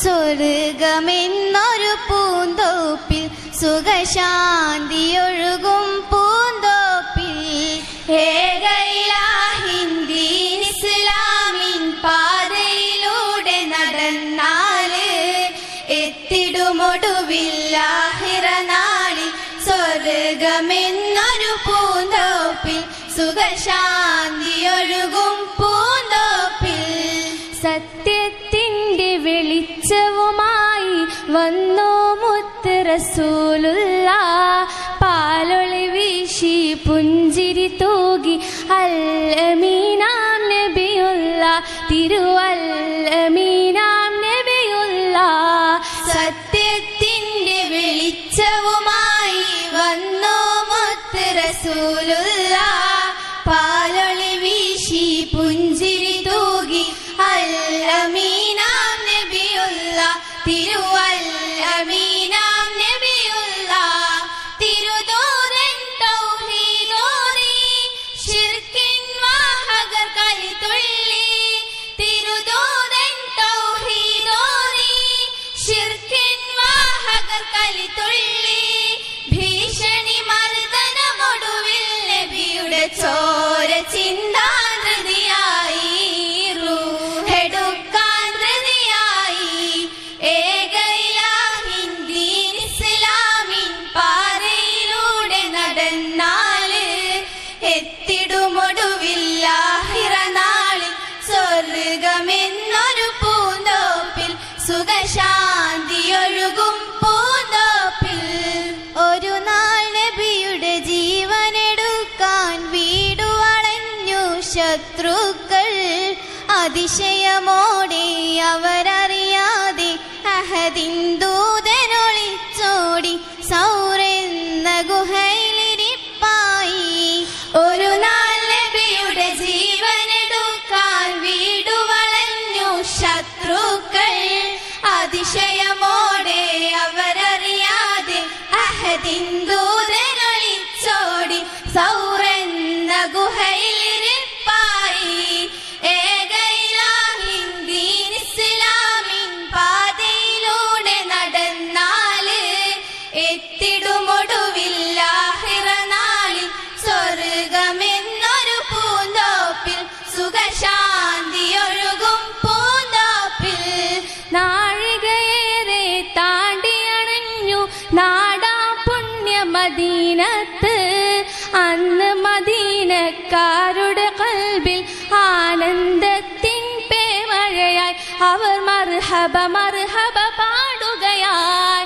സ്വർഗമെന്നൊരു പൂന്തോപ്പിൽ സുഖശാന്തിയൊഴുകും പൂന്തോപ്പിൽ ഏകയിലാഹിന്ദീൻ ഇസ്ലാമിൻ പാതയിലൂടെ നടന്നാല് എത്തിടുമൊടുവിൽ ആഖിറനാളിൽ സ്വർഗമെന്നൊരു പൂന്തോപ്പിൽ സുഖശാന്തിയൊഴുകും പൂന്തോപ്പിൽ. സത്യത്തിന്റെ വെളിച്ചവുമായി വന്നു മുത്ത് റസൂലുള്ള, പാലൊളി വീശി പുഞ്ചിരി തൂകി അൽ അമീനാം നബിയുള്ള, തിരുവൽ അമീനാം നബിയുള്ള. സത്യത്തിന്റെ വെളിച്ചവുമായി വന്നു മുത്ത് റസൂലുള്ള, പാലൊളി വീശി പുഞ്ചിരി തൂകി അൽ അമീനാം നബിയുള്ള, തിരുവൽ അമീനാം നബിയുള്ള. തിരുദൂതൻ തൗഹീദോതി ശിർക്കിൻ വാഹകർ കലിതുള്ളി, തിരുദൂതൻ തൗഹീദോതി ശിർക്കിൻ വാഹകർ കലിതുള്ളി. ഭീഷണി മർദ്ദനമൊടുവിൽ നബിയുടെ ചോര ചിന്താൻ ഹൃദിയായി, റൂഹെടുക്കാൻ ഹൃദിയായി. ഏകയിലാഹിന്ദീൻ ഇസ്ലാമിൻ പാതയിലൂടെ നടന്നാല് എത്തിടുമൊടുവിൽ ആഖിറനാളിൽ സ്വർഗമെന്നൊരു പൂന്തോപ്പിൽ സുഖശാന്തിയൊഴുകും പൂന്തോപ്പിൽ. ഒരു നാൾ നബിയുടെ ജീവനെടുക്കാൻ വീടു വളഞ്ഞു ശത്രുക്കൾ. അതിശയമോടെ അവരറിയാതെ അഹദിൻ ദൂതനൊളിച്ചോടി സൗറെന്ന ഗുഹയിലിരിപ്പായി. ഒരു നാൾ നബിയുടെ ജീവനെടുക്കാൻ വീടു വളഞ്ഞു ശത്രുക്കൾ. അതിശയമോടെ അവരറിയാതെ അഹദിൻ ദൂതനൊളിച്ചോടി സൗറെന്ന ഗുഹയിലിരിപ്പായി. ഏകയിലാഹിന്ദീൻ ഇസ്ലാമിൻ പാതയിലൂടെ നടന്നാല് എത്തിടുമൊടുവിൽ ആഖിറനാളിൽ സ്വർഗമെന്നൊരു പൂന്തോപ്പിൽ സുഖശാന്തിയൊഴുകും പൂന്തോപ്പിൽ. നാഴികയേറെ താണ്ടിയണഞ്ഞു നാടാ പുണ്യ മദീനത്ത്. അന്ന് മദീനക്കാരുടെ ഖൽബിൽ ആനന്ദത്തിൻ പേമഴയായി അവർ മർഹബ മർഹബ പാടുകയായി.